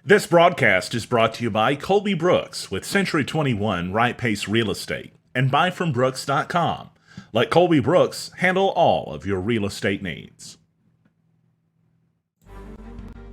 This broadcast is brought to you by Colby Brooks with Century 21 Right Pace Real Estate and buyfrombrooks.com. Let Colby Brooks handle all of your real estate needs.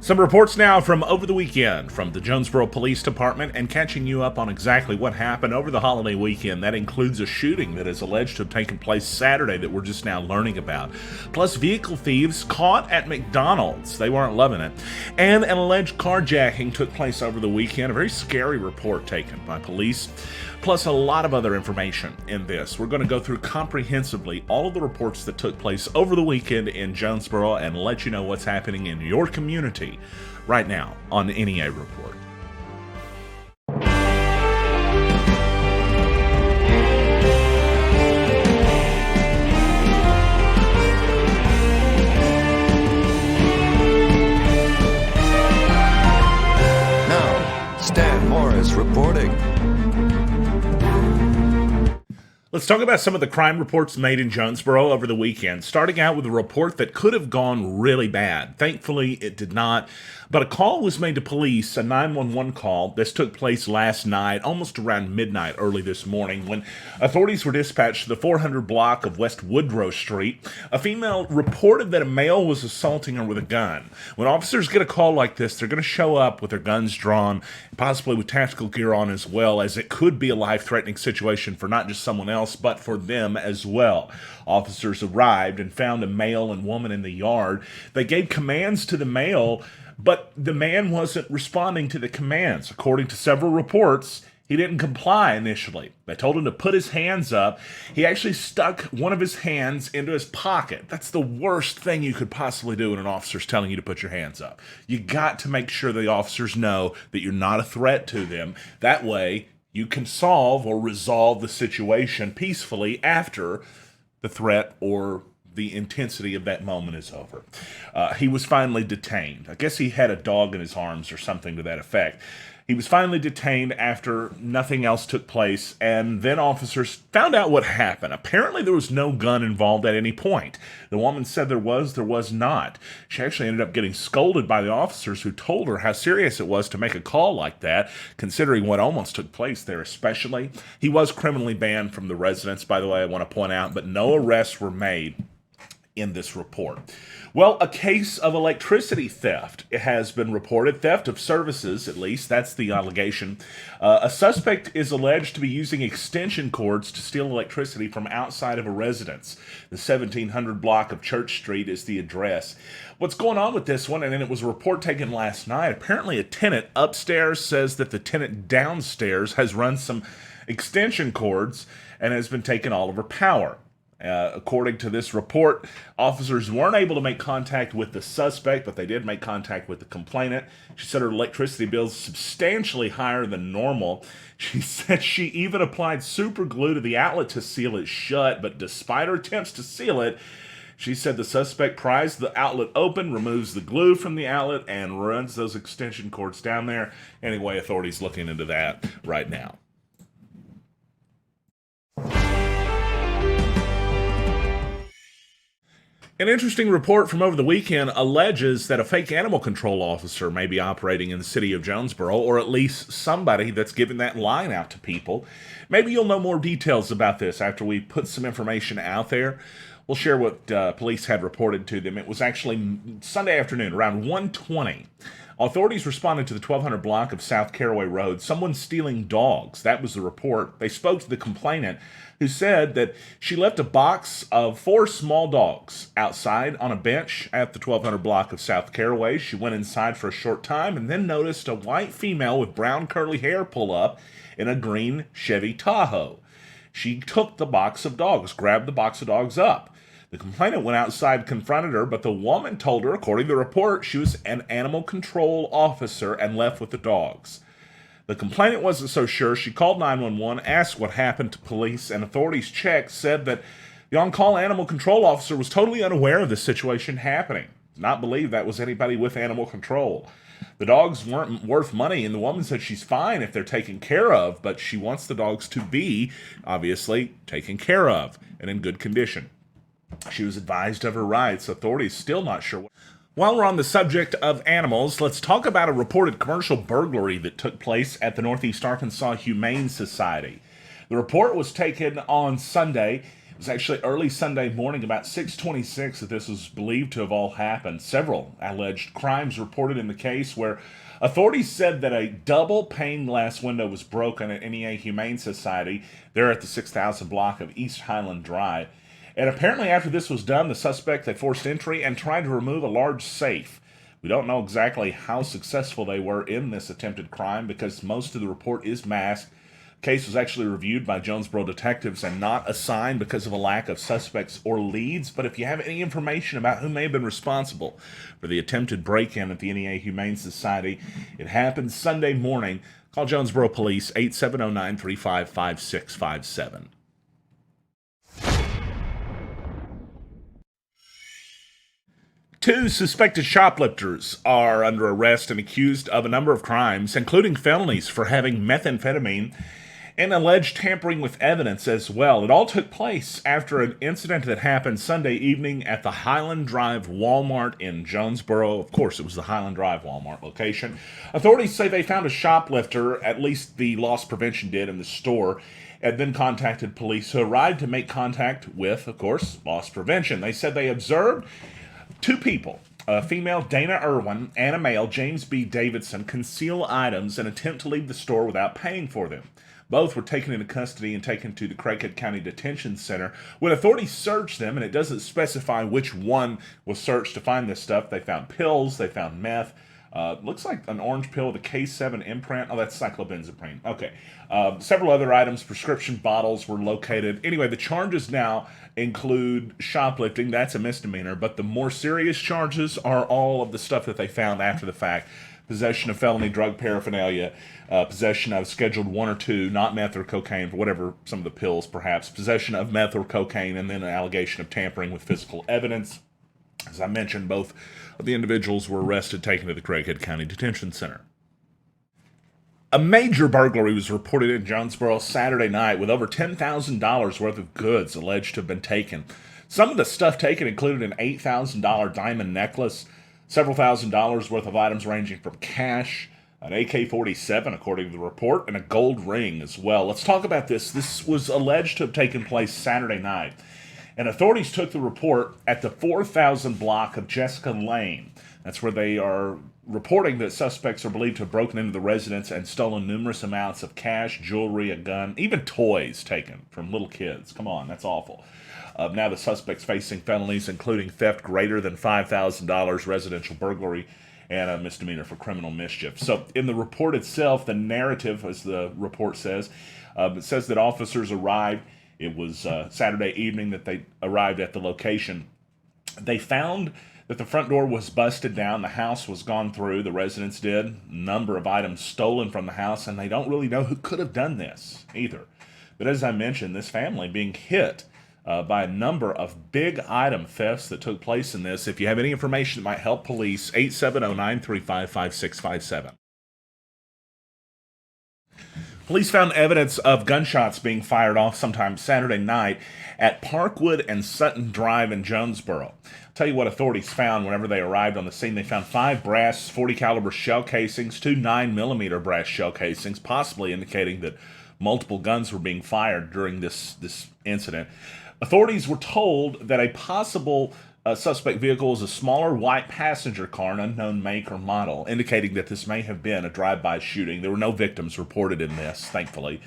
Some reports now from over the weekend from the Jonesboro Police Department and catching you up on exactly what happened over the holiday weekend. That includes a shooting that is alleged to have taken place Saturday that we're just now learning about. Plus vehicle thieves caught at McDonald's. They weren't loving it. And an alleged carjacking took place over the weekend. A very scary report taken by police. Plus a lot of other information in this. We're going to go through comprehensively all of the reports that took place over the weekend in Jonesboro and let you know what's happening in your community right now on the NEA Report. Now, Stan Morris reporting. Let's talk about some of the crime reports made in Jonesboro over the weekend, starting out with a report that could have gone really bad. Thankfully, it did not. But a call was made to police, a 911 call. This took place last night, almost around midnight early this morning, when authorities were dispatched to the 400 block of West Woodrow Street. A female reported that a male was assaulting her with a gun. When officers get a call like this, they're going to show up with their guns drawn, possibly with tactical gear on as well, as it could be a life-threatening situation for not just someone else, but for them as well. Officers arrived and found a male and woman in the yard. They gave commands to the male, but the man wasn't responding to the commands. According to several reports, he didn't comply initially. They told him to put his hands up. He actually stuck one of his hands into his pocket. That's the worst thing you could possibly do when an officer's telling you to put your hands up. You got to make sure the officers know that you're not a threat to them. That way, you can solve or resolve the situation peacefully after the threat or the intensity of that moment is over. He was finally detained. I guess he had a dog in his arms or something to that effect. He was finally detained after nothing else took place, and then officers found out what happened. Apparently there was no gun involved at any point. The woman said there was not. She actually ended up getting scolded by the officers who told her how serious it was to make a call like that, considering what almost took place there especially. He was criminally banned from the residence, by the way, I want to point out, but no arrests were made in this report. Well, a case of electricity theft has been reported. Theft of services, at least. That's the allegation. A suspect is alleged to be using extension cords to steal electricity from outside of a residence. The 1700 block of Church Street is the address. What's going on with this one, and then it was a report taken last night. Apparently a tenant upstairs says that the tenant downstairs has run some extension cords and has been taking all of her power. According to this report, officers weren't able to make contact with the suspect, but they did make contact with the complainant. She said her electricity bill is substantially higher than normal. She said she even applied super glue to the outlet to seal it shut, but despite her attempts to seal it, she said the suspect pries the outlet open, removes the glue from the outlet, and runs those extension cords down there. Anyway, authorities looking into that right now. An interesting report from over the weekend alleges that a fake animal control officer may be operating in the city of Jonesboro, or at least somebody that's giving that line out to people. Maybe you'll know more details about this after we put some information out there. We'll share what police had reported to them. It was actually Sunday afternoon, around 1:20. Authorities responded to the 1200 block of South Caraway Road. Someone stealing dogs. That was the report. They spoke to the complainant, who said that she left a box of 4 small dogs outside on a bench at the 1200 block of South Caraway. She went inside for a short time and then noticed a white female with brown curly hair pull up in a green Chevy Tahoe. She took the box of dogs, grabbed the box of dogs up. The complainant went outside, confronted her, but the woman told her, according to the report, she was an animal control officer and left with the dogs. The complainant wasn't so sure. She called 911, asked what happened to police, and authorities checked, said that the on-call animal control officer was totally unaware of this situation happening. Did not believe that was anybody with animal control. The dogs weren't worth money, and the woman said she's fine if they're taken care of, but she wants the dogs to be, obviously, taken care of and in good condition. She was advised of her rights. Authorities still not sure While we're on the subject of animals, let's talk about a reported commercial burglary that took place at the Northeast Arkansas Humane Society. The report was taken on Sunday. It was actually early Sunday morning, about 6:26, that this was believed to have all happened. Several alleged crimes reported in the case, where authorities said that a double pane glass window was broken at NEA Humane Society there at the 6000 block of East Highland Drive. And apparently after this was done, the suspect, they forced entry and tried to remove a large safe. We don't know exactly how successful they were in this attempted crime because most of the report is masked. The case was actually reviewed by Jonesboro detectives and not assigned because of a lack of suspects or leads. But if you have any information about who may have been responsible for the attempted break-in at the NEA Humane Society, it happened Sunday morning. Call Jonesboro Police, 870-935-5657. Two suspected shoplifters are under arrest and accused of a number of crimes, including felonies for having methamphetamine and alleged tampering with evidence as well. It all took place after an incident that happened Sunday evening at the Highland Drive Walmart in Jonesboro. Of course, it was the Highland Drive Walmart location. Authorities say they found a shoplifter, at least the loss prevention did, in the store, and then contacted police, who arrived to make contact with, of course, loss prevention. They said they observed two people, a female, Dana Irwin, and a male, James B. Davidson, conceal items and attempt to leave the store without paying for them. Both were taken into custody and taken to the Craighead County Detention Center. When authorities searched them, and it doesn't specify which one was searched to find this stuff, they found pills, they found meth, looks like an orange pill with a K7 imprint. Oh, that's cyclobenzaprine. Okay. Several other items, prescription bottles were located. Anyway, the charges now include shoplifting. That's a misdemeanor. But the more serious charges are all of the stuff that they found after the fact. Possession of felony drug paraphernalia, possession of Scheduled 1 or 2, not meth or cocaine, for whatever, some of the pills perhaps, possession of meth or cocaine, and then an allegation of tampering with physical evidence. As I mentioned, both of the individuals were arrested, taken to the Craighead County Detention Center. A major burglary was reported in Jonesboro Saturday night with over $10,000 worth of goods alleged to have been taken. Some of the stuff taken included an $8,000 diamond necklace, several $1,000s worth of items ranging from cash, an AK-47, according to the report, and a gold ring as well. Let's talk about this. This was alleged to have taken place Saturday night, and authorities took the report at the 4000 block of Jessica Lane. That's where they are reporting that suspects are believed to have broken into the residence and stolen numerous amounts of cash, jewelry, a gun, even toys taken from little kids. Come on, that's awful. Now the suspect's facing felonies, including theft greater than $5,000, residential burglary, and a misdemeanor for criminal mischief. So in the report itself, the narrative, as the report says, it says that officers arrived. It was Saturday evening that they arrived at the location. They found that the front door was busted down, the house was gone through, the residents did, a number of items stolen from the house, and they don't really know who could have done this either. But as I mentioned, this family being hit by a number of big item thefts that took place in this. If you have any information that might help police, 870-935-5657. Police found evidence of gunshots being fired off sometime Saturday night at Parkwood and Sutton Drive in Jonesboro. I'll tell you what authorities found whenever they arrived on the scene. They found 5 brass .40 caliber shell casings, 2 9mm brass shell casings, possibly indicating that multiple guns were being fired during this incident. Authorities were told that a possible suspect vehicle was a smaller white passenger car, an unknown make or model, indicating that this may have been a drive-by shooting. There were no victims reported in this, thankfully.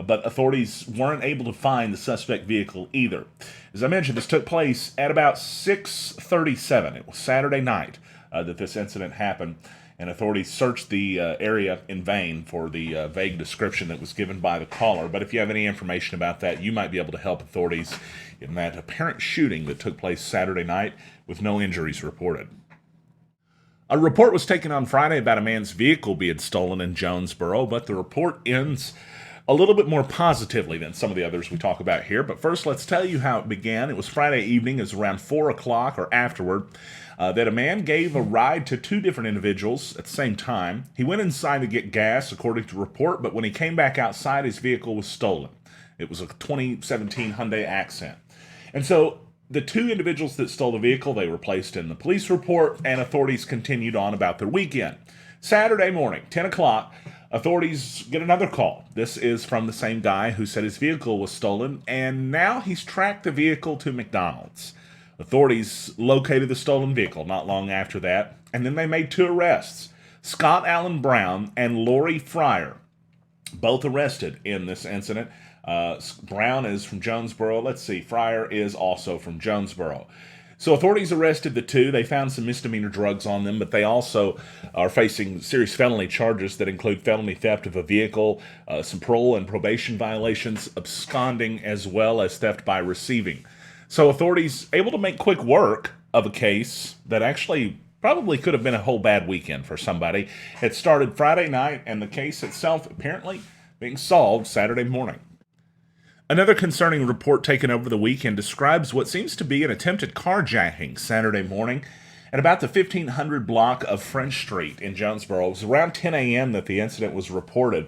But authorities weren't able to find the suspect vehicle either. As I mentioned, this took place at about 6:37. It was Saturday night that this incident happened, and authorities searched the area in vain for the vague description that was given by the caller. But if you have any information about that, you might be able to help authorities in that apparent shooting that took place Saturday night with no injuries reported. A report was taken on Friday about a man's vehicle being stolen in Jonesboro, but the report ends a little bit more positively than some of the others we talk about here. But first, let's tell you how it began. It was Friday evening. It was around 4 o'clock or afterward that a man gave a ride to 2 different individuals at the same time. He went inside to get gas, according to the report, but when he came back outside, his vehicle was stolen. It was a 2017 Hyundai Accent. And so The two individuals that stole the vehicle, they were placed in the police report, and authorities continued on about their weekend. Saturday morning, 10 o'clock, authorities get another call. This is from the same guy who said his vehicle was stolen, and now he's tracked the vehicle to McDonald's. Authorities located the stolen vehicle not long after that, and then they made two arrests. Scott Allen Brown and Lori Fryer, both arrested in this incident. Brown is from Jonesboro. Fryer is also from Jonesboro. So authorities arrested the two. They found some misdemeanor drugs on them, but they also are facing serious felony charges that include felony theft of a vehicle, some parole and probation violations, absconding, as well as theft by receiving. So authorities able to make quick work of a case that actually probably could have been a whole bad weekend for somebody. It started Friday night, and the case itself apparently being solved Saturday morning. Another concerning report taken over the weekend describes what seems to be an attempted carjacking Saturday morning at about the 1500 block of French Street in Jonesboro. It was around 10 a.m. that the incident was reported,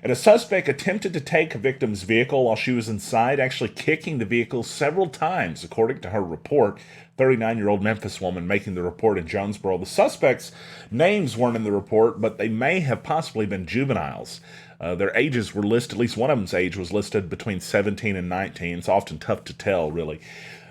and a suspect attempted to take a victim's vehicle while she was inside, actually kicking the vehicle several times, according to her report. 39-year-old Memphis woman making the report in Jonesboro. The suspects' names weren't in the report, but they may have possibly been juveniles. Their ages were listed, at least one of them's age was listed between 17 and 19. It's often tough to tell, really.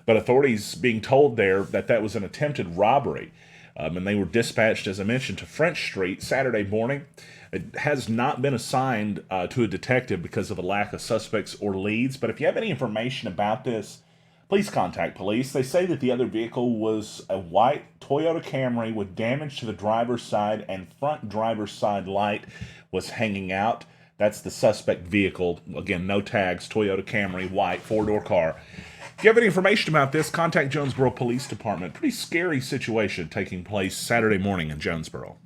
But authorities being told there that that was an attempted robbery. And they were dispatched, as I mentioned, to French Street Saturday morning. It has not been assigned to a detective because of a lack of suspects or leads. But if you have any information about this, please contact police. They say that the other vehicle was a white Toyota Camry with damage to the driver's side, and front driver's side light was hanging out. That's the suspect vehicle. Again, no tags, Toyota Camry, white, four-door car. If you have any information about this, contact Jonesboro Police Department. Pretty scary situation taking place Saturday morning in Jonesboro.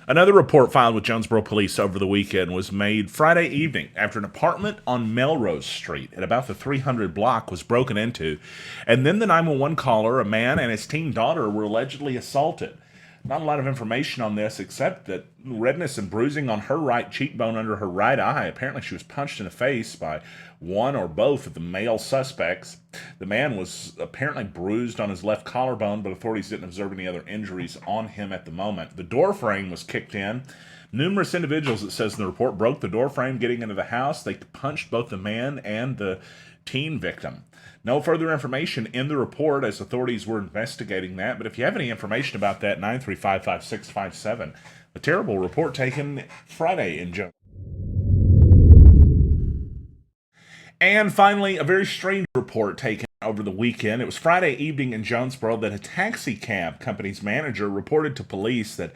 Another report filed with Jonesboro Police over the weekend was made Friday evening after an apartment on Melrose Street at about the 300 block was broken into, and then the 911 caller, a man and his teen daughter, were allegedly assaulted. Not a lot of information on this except that redness and bruising on her right cheekbone under her right eye. Apparently she was punched in the face by one or both of the male suspects. The man was apparently bruised on his left collarbone, but authorities didn't observe any other injuries on him at the moment. The door frame was kicked in. Numerous individuals, it says in the report, broke the door frame getting into the house. They punched both the man and the teen victim. No further information in the report as authorities were investigating that, but if you have any information about that, 935-5657. A terrible report taken Friday in Jonesboro. And finally, a very strange report taken over the weekend. It was Friday evening in Jonesboro that a taxi cab company's manager reported to police that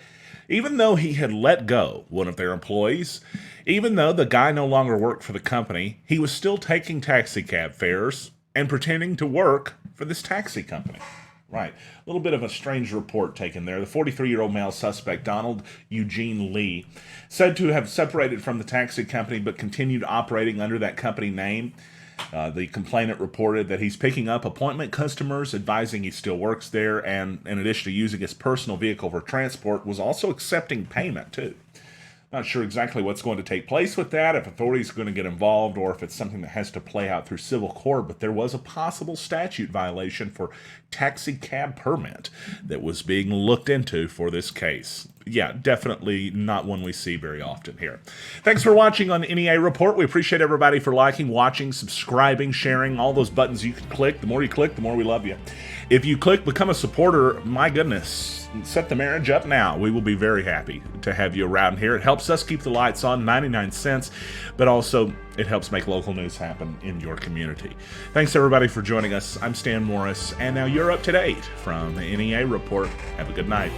even though he had let go one of their employees, even though the guy no longer worked for the company, he was still taking taxi cab fares and pretending to work for this taxi company. Right. A little bit of a strange report taken there. The 43-year-old male suspect, Donald Eugene Lee, said to have separated from the taxi company but continued operating under that company name. The complainant reported that he's picking up appointment customers, advising he still works there, and in addition to using his personal vehicle for transport, was also accepting payment, too. Not sure exactly what's going to take place with that, if authorities are going to get involved, or if it's something that has to play out through civil court, but there was a possible statute violation for taxi cab permit that was being looked into for this case. Yeah, definitely not one we see very often here. Thanks for watching on NEA Report. We appreciate everybody for liking, watching, subscribing, sharing, all those buttons you can click. The more you click, the more we love you. If you click Become a Supporter, my goodness, set the marriage up now. We will be very happy to have you around here. It helps us keep the lights on, 99 cents, but also it helps make local news happen in your community. Thanks everybody for joining us. I'm Stan Morris, and now you're up to date from the NEA Report. Have a good night.